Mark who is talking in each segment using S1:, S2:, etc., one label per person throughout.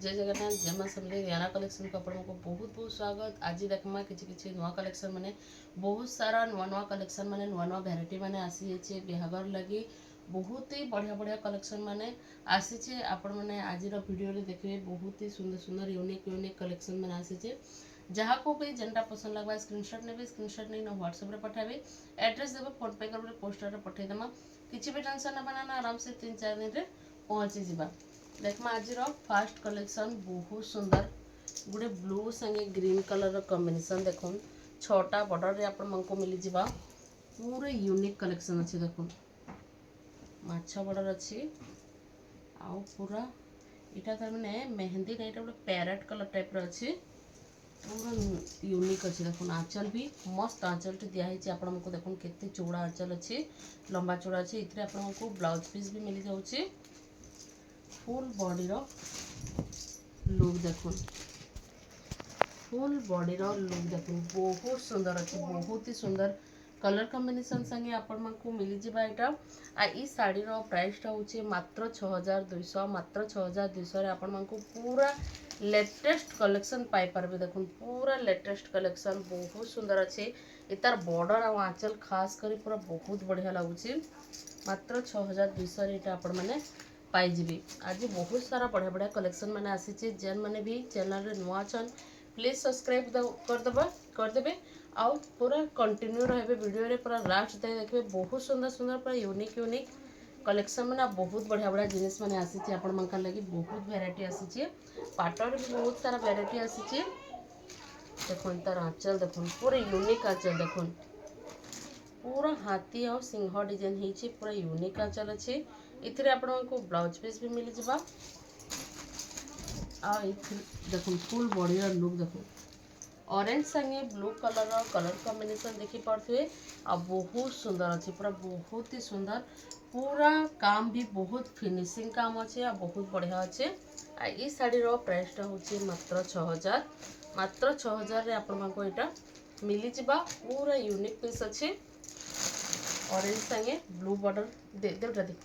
S1: जय जगन्नाथ जय मां समले याना कलेक्शन को आपण को बहुत बहुत स्वागत। आज देखमा किछि नुआ कलेक्शन माने बहुत सारा नुआ नुआ कलेक्शन माने नुआ नुआ वेराइटी माने आसी छे बिहागर लगी बहुत ही बढ़िया बढ़िया कलेक्शन माने आसी छे। आपण माने आज रो वीडियो रे देखबे बहुत ही सुंदर सुंदर यूनिक यूनिक कलेक्शन माने आसी छे। जहाँ को भी जेनटा पसंद लगवा स्क्रीनशॉट नेबे स्क्रीनशॉट नहीं ना व्हाट्सएप रे पठाबे एड्रेस देबे फोन पे करबे पोस्टर रे पठै देमा किछि भी टेंशन ना बनाना आराम से 3-4 दिन रे पहुंची जिबा। देखमा आज फास्ट कलेक्शन बहुत सुंदर गोटे ब्लू संगे ग्रीन कलर कॉम्बिनेशन देखुन 6टा बॉर्डर रे आपण मन को मिली जिबा पूरा यूनिक कलेक्शन अछि। देखुन माछा बॉर्डर अछि आ पूरा इटा तर माने मेहंदी नै एटा पैरेट कलर टाइप रो अछि पूरा यूनिक अछि। देखुन आंचल भी मस्त आंचल टे दिया हिचे आपण मन को देखुन केते चौड़ा आंचल अछि लंबा चौड़ा अछि। इतरे आपण मन को ब्लाउज पीस भी मिली जाउछि फुल बॉडी रो लुक देखुन फुल बॉडी रो लुक देखुन बहुत सुंदर अछि बहुत ही सुंदर कलर कॉम्बिनेशन संगे आपण मन को मिली जिबा एटा। आ ई साड़ी रो प्राइस टा होचे मात्र 6200 मात्र 6200 रे आपण मन को पूरा लेटेस्ट कलेक्शन पाई परबे। देखुन पूरा लेटेस्ट कलेक्शन बहुत सुंदर अछि इतार बॉर्डर आ आंचल खास करी पूरा बहुत बढ़िया लागुची मात्र 6200 रे एटा आपण माने पाई जिबी। आज बहुत सारा बढ़िया बढ़िया कलेक्शन मैंने आसी जेन मैंने भी चैनल रे नुआ छन प्लीज सब्सक्राइब कर देबे आउ पूरा कंटिन्यू रहबे वीडियो रे पूरा लास्ट तक देखबे बहुत सुंदर सुंदर पूरा यूनिक यूनिक कलेक्शन मैंने बहुत बढ़िया बढ़िया जिनिस मैंने आसी आपण मन लगी बहुत वेराइटी आसी पाटर भी बहुत सारा वेराइटी आसी। देखुन तार आंचल देखुन पूरा यूनिक आंचल देखुन पूरा हाथी और सिंह डिजाइन होइछि पूरा यूनिक आंचल अछि। इथिरे आपण को ब्लाउज पीस भी मिल जिबा आ देखुन फुल बॉडी रो लुक देखुन ऑरेंज संगे ब्लू कलर कॉम्बिनेशन देखि पड़थे आ बहुत सुंदर अछि पूरा बहुत ही सुंदर पूरा काम भी बहुत फिनिशिंग काम अछि आ बहुत बढ़िया अछि। आ ई साड़ी रो प्राइस टा होछि मात्र 6000 रे आपण मन को एटा मिली जिबा पूरा यूनिक पीस अछि ऑरेंज संगे ब्लू बॉर्डर दे देटा दे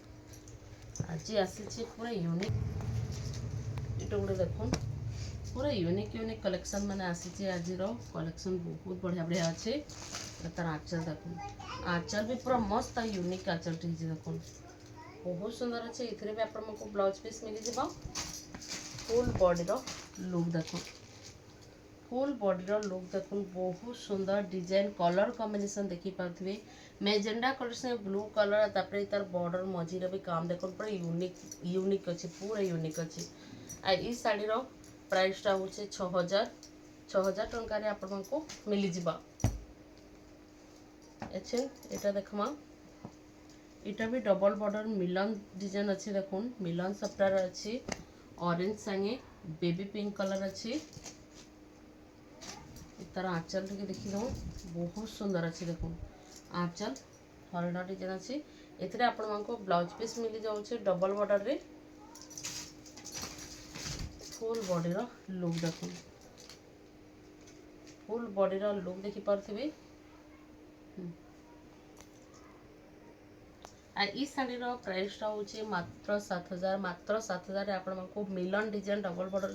S1: आज आसी पूरा यूनिक इटा गोटे देखुन पूरा यूनिक यूनिक कलेक्शन मैंने आसी आज कलेक्शन बहुत बढ़िया बढ़िया अच्छे। तार आंचल देखुन आंचल भी पूरा मस्त यूनिक आंचल टे देखुन बहुत सुंदर अच्छे। इधर भी आप ब्लाउज पीस मिली जावा फुल बॉडी रो लुक देखुन फुल बॉडी रो लुक देखुन बहुत सुंदर डिजाइन कलर कॉम्बिनेशन देखि पाथबे मेजेंडा कलर से ब्लू कलर तापर तार बॉर्डर मझी रे भी काम देखुन पूरा यूनिक अच्छे पूरा यूनिक अच्छे। आ ई साड़ी रो प्राइस टा होचे 6000 टंका रे आपण को मिली जिबा। एछे एटा देखमा एटा भी डबल बॉर्डर मिलन डिजाइन अच्छे देखुन मिलन सप्तार अच्छी ऑरेंज संगे बेबी पिंक कलर अच्छी तार आंचल टे देखि दो बहुत सुंदर अच्छे देखुन आंचल हरड़ा डिजाइन अच्छी एथिरे आपण मन को ब्लाउज पीस मिली जाउछे डबल बॉर्डर रे फुल बॉडी रो लुक देखुन फुल बॉडी रो लुक देखि परथिबे। आ ई साड़ी रो प्राइस टा होचे मात्र 7000 रे आपण मन को मिलन डिजाइन डबल बॉर्डर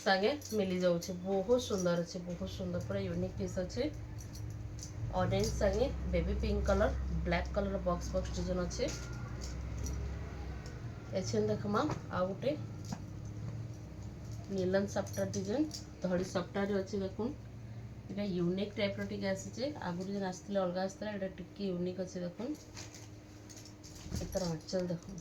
S1: संगे मिली जाउछे बहुत सुंदर अच्छे बहुत सुंदर पूरा यूनिक पीस अच्छे ऑरेंज संगे baby pink colour black colour box design अच्छे। एछन देखमा आ गुटे नीलन सफ्टर डिजाइन धड़ी सफ्टर अच्छे देखुन एटा यूनिक टाइप रो टिके आसीचे आगुर जे आसथिले अलगा आसथिले एटा टिके यूनिक अच्छे देखुन एतर आंचल देखुन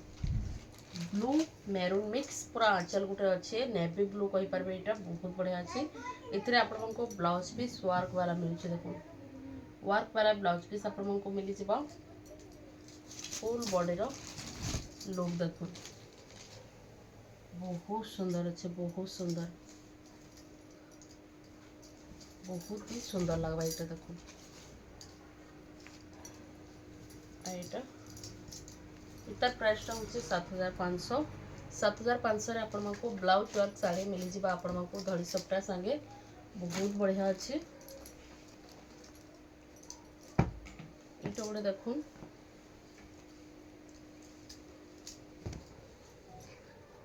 S1: ब्लू मैरून मिक्स पूरा आंचल गुटे अच्छे नेवी ब्लू कहि परबे एटा बहुत बढ़िया अच्छे। इतरे आपण मन को ब्लाउज पीस वर्क वाला मिलुचे देखुन वर्क वाला ब्लाउज पीस आपण मन को मिली जिबा फुल बॉडी रो लुक देखुन बहुत सुंदर अच्छे, बहुत सुंदर, बहुत ही सुंदर लगवा ये देखो। यहाँ इतार प्राइस टा हूँ 7500। 7500 आपण को ब्लाउज वर्क साड़ी मिल जावा आपण को धड़ी सप्टा संगे बहुत बढ़िया अच्छे। इटा गोटे देखुन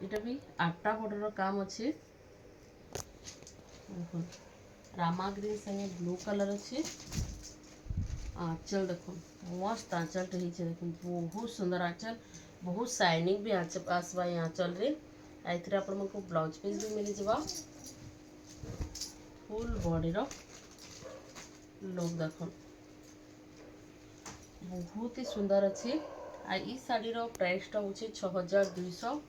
S1: इटा भी आटा बॉर्डर काम अच्छे। रामा ग्रीन संगे ब्लू कलर अच्छे। आंचल देखो मस्त आंचल देखो बहुत सुंदर आंचल, बहुत शाइनिंग भी आसवा आंचल रे। एथरे आपण को ब्लाउज पीस भी मिल जावा। फुल बॉडी रो लुक देखो बहुत ही सुंदर अच्छे। आई साड़ी रो प्राइस टा होचे 6200।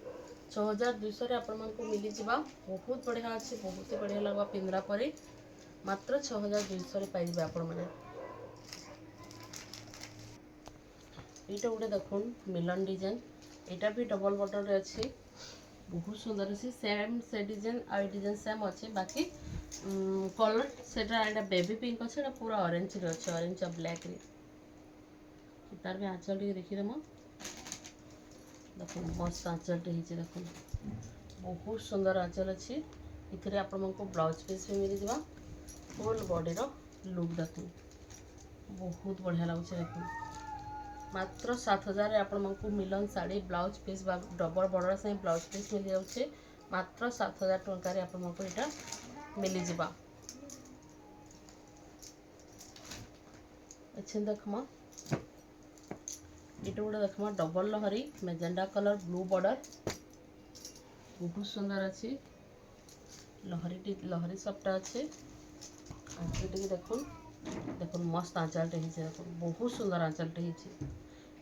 S1: 6200 रे आपण को मिल जावा। बहुत बढ़िया अच्छे, बहुत ही बढ़िया लगवा पिंधरा परे। मात्र 6200 रे पाइबे आपण माने। एटा गोटे देखुन मिलन डिजाइन, एटा भी डबल बॉर्डर रे अच्छे, बहुत सुंदर अच्छे। सेम से डिजाइन आ डिजाइन सेम अच्छे, बाकी कलर सेटा एटा बेबी पिंक अच्छे, एटा पूरा ऑरेंज रे अच्छे, ऑरेंज और ब्लैक रे। तार भी आंचल टी देखी देम देखो मस्त आंचल टी हिचे देखो बहुत सुंदर आंचल अच्छे। इथरे आपण को ब्लाउज पीस भी मिल जावा। फुल बॉडी रो लुक देखो बहुत बढ़िया लगुचे देखो। मात्र 7000 आपण को मिलन sari blouse piece double border से ब्लाउज पीस मिल जाउचे। मात्र 7000 टंका रे आपण को एटा मिल जावा। अच्छे देखमा ये गोटे देखमा डबल लहरी मेजेंडा कलर ब्लू बॉर्डर बहुत सुंदर अच्छे। लहरी सबटा अच्छे। आंचल टी देखो देखो मस्त आंचल टी देखो बहुत सुंदर आंचल टी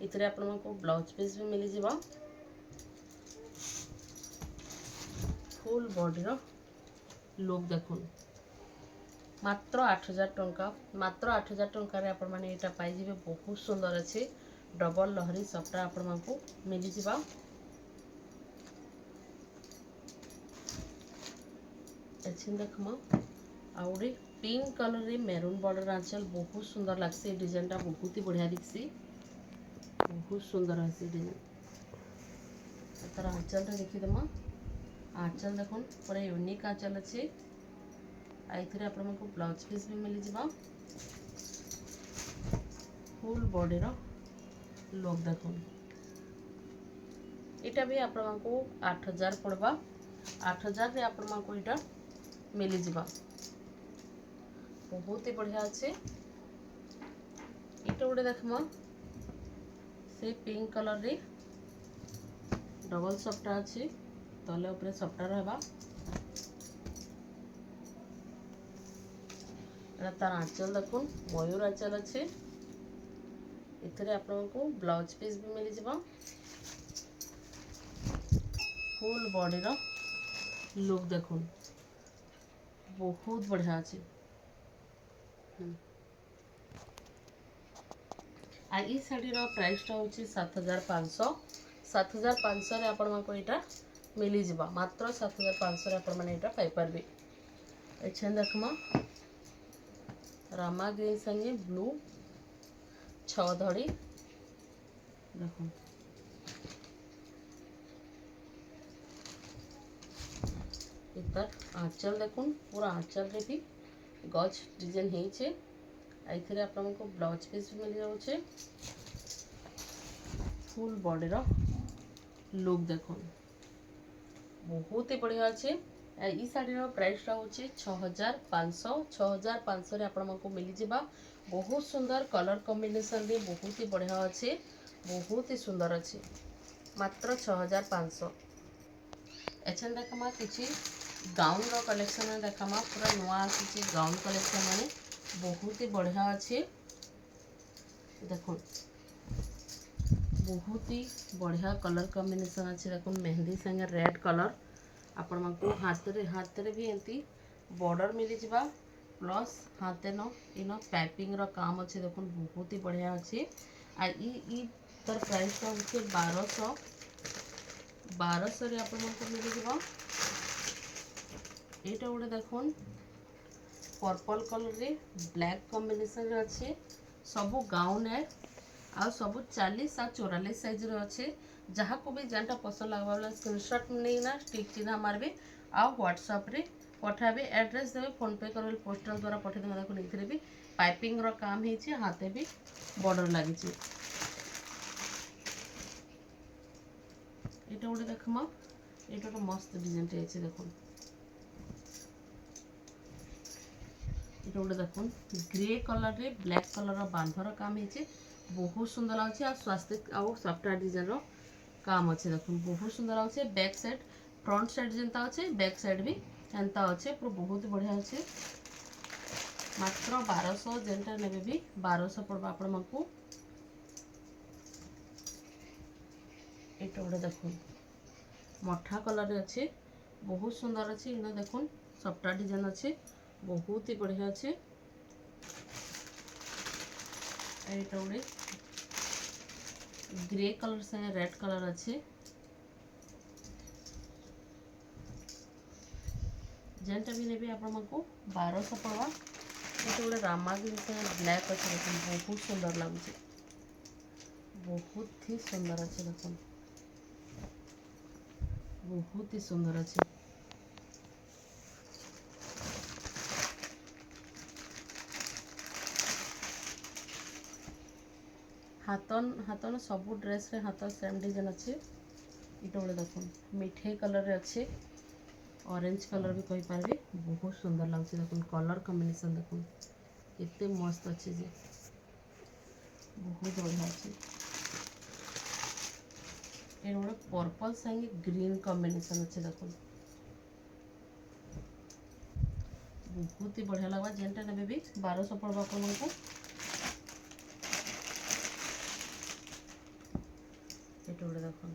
S1: इतने आपण को ब्लाउज पीस भी मिल जावा। फुल बॉडी रो लुक देखो मात्र 8000 टंका। मात्र 8000 टंका रे आपण माने एटा पाई जिवे। बहुत सुंदर अच्छे डबल लहरी सबटा आपण को मिल जावा। अच्छे देखमा आउरे पिंक कलर रे मेरून बॉर्डर आंचल बहुत सुंदर लगसी। डिजाइन टा बहुत ही बढ़िया दिखसी, बहुत सुंदर है डिजाइन। तार आंचल टा देखी देमा आंचल देखो पूरा यूनिक आंचल अच्छे। आइथरे आपण को ब्लाउज पीस भी मिल जावा। फुल बॉडी रो लुक देखो इटा भी आपण को 8000 पड़वा। 8000 रे आपण को इटा मिल जावा। बहुत ही बढ़िया अच्छे। इटा गोटे देखमा से पिंक कलर रे डबल सफ्टा अच्छे, तले ऊपर सफ्टा रहबा। तार आंचल देखुन मयूर आंचल अच्छे। इतने आपण को ब्लाउज पीस भी मिल जावा। फुल बॉडी रो लुक देखुन बहुत बढ़िया अच्छे। आ ई साड़ी रो प्राइस टा होची 7500। 7500 रे आपण को एटा मिली जिबा। मात्र 7500 रे आपण माने एटा पाई परबे। एछन देखमा रामा ग्रीन संगे ब्लू 6 धड़ी देखो इतर आंचल देखुन पूरा आंचल रे भी गज डिजाइन हेइछे। आइथरे आपण को ब्लाउज पीस भी मिल जाउछे। फुल बॉडी रो लुक देखो बहुत ही बढ़िया अच्छे। ई साड़ी रो प्राइस टा होची 6500। 6500 रे आपण को मिल जिबा। बहुत सुंदर कलर कॉम्बिनेशन रे बहुत ही बढ़िया अच्छे, बहुत ही सुंदर अच्छे। मात्र 6500। एछन देखमा किछि गाउन रो कलेक्शन देखमा पूरा नुआ आसी गाउन कलेक्शन माने बहुत ही बढ़िया अच्छे। देखो बहुत ही बढ़िया कलर कॉम्बिनेशन अच्छे। देखो मेहंदी संगे रेड कलर आपण को हाथ रे भी एंती बॉर्डर मिल जावा। प्लस हाथ न इन पाइपिंग रो काम अच्छे। देखो बहुत ही बढ़िया अच्छे। आ ई तर प्राइस टा होचे 1200 रे आपण को मिल जिवो एटा गोटे देखुन पर्पल कलर रे ब्लैक कॉम्बिनेशन रे अच्छे सबु गाउन है आ सबु 40 आ 44 साइज रे अच्छे जहाँ को भी जानटा पसंद लगवा वाला स्क्रीनशॉट नहीं ना टिक चिन्ह मारबे आ व्हाट्सएप रे पठाबे एड्रेस देबे फोन पे करबे पोस्टल द्वारा पठे दे मको नहीं भी पाइपिंग रो काम हेछि हाथे भी बॉर्डर लागि छि एटा गोटे देखम एटा तो मस्त डिजाइन टे अछि देखो एटा गोटे देखुन ग्रे कलर रे ब्लैक कलर रो बांधर काम हेछि बहुत सुंदर लागे आ स्वास्तिक आ सॉफ्टवेयर डिजाइन रो काम अच्छे देखो बहुत सुंदर अच्छे बैक साइड फ्रंट साइड जेनता अच्छे बैक साइड भी एंता अच्छे पूरा बहुत बढ़िया अच्छे मात्र 1200 जेनटा नेबे भी 1200 पड़बा आपण मको एटा गोटे देखुन मठा कलर रे अच्छे बहुत सुंदर अच्छे इना देखुन सॉफ्टवेयर डिजाइन अच्छे बहुत ही बढ़िया अच्छे एटा गोटे ग्रे कलर से रेड कलर अच्छे जेनटा भी नेबे आपण मको 1200 पड़वा एटा गोटे रामा ग्रीन से ब्लैक अच्छे देखो बहुत सुंदर लागुचे बहुत ही सुंदर अच्छे देखो बहुत ही सुंदर अच्छे हाथन हाथन सबू ड्रेस रे हाथ सेम डिजाइन अच्छे इटा गोटे देखो मिठाई कलर रे अच्छे ऑरेंज कलर भी कहि पारबे बहुत सुंदर लागছে देखो कलर कॉम्बिनेशन देखो कितने मस्त अच्छे जे बहुत बढ़िया अच्छे ये गोटे पर्पल संगे ग्रीन कॉम्बिनेशन अच्छे देखो बहुत ही बढ़िया लगवा जेनटा नेबे भी 1200 पड़बा आपन को एटा गोटे देखो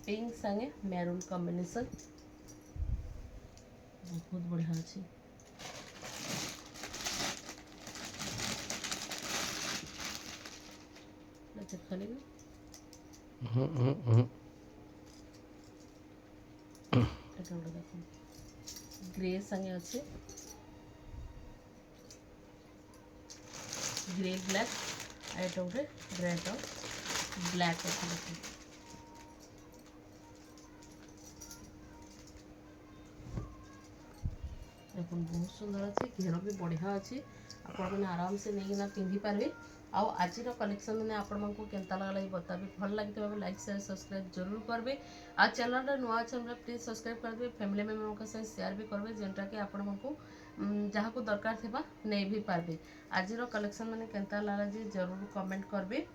S1: पिंक संगे मैरून कॉम्बिनेशन बहुत बढ़िया अच्छे खाली एटा गोटे देखो ग्रे संगे अच्छे ग्रे ब्लैक एटा गोटे रेड और ब्लैक अच्छे देखो देखो बहुत सुंदर अच्छे घेर भी बढ़िया अच्छे आपण मैंने आराम से नहीं पिंधि पारे आउ आज कलेक्शन मैंने आपण को केनता लगला बताबी भल लगे लाइक शेयर सब्सक्राइब जरूर करबे आ चैनल नुआ चैनल प्लीज सब्सक्राइब कर दे फैमिली मेंबर के साथ शेयर भी करबे जेनटा कि आपण को जहाँ को दरकार थिबा नहीं भी पारबे आज कलेक्शन मैंने केनता लगला जे जरूर कमेंट करबे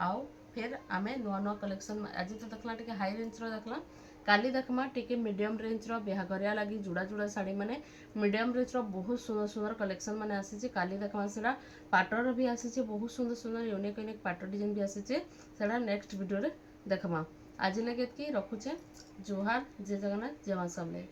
S1: आउ फिर आमे नुआ नुआ कलेक्शन आज तो देखला टिके हाई रेंज रो देखला काली देखमा टिके मीडियम रेंज रो बिहागरिया लगी जुड़ा जुड़ा साड़ी माने मीडियम रेंज रो बहुत सुंदर सुंदर कलेक्शन माने आसी काली देखमा सेरा पाटर भी आसी बहुत सुंदर सुंदर यूनिक यूनिक पाटर डिजाइन भी आसी सेरा नेक्स्ट वीडियो रे देखमा आज लगे कि रखुचे जोहार जय जगन्नाथ जय मां सबले।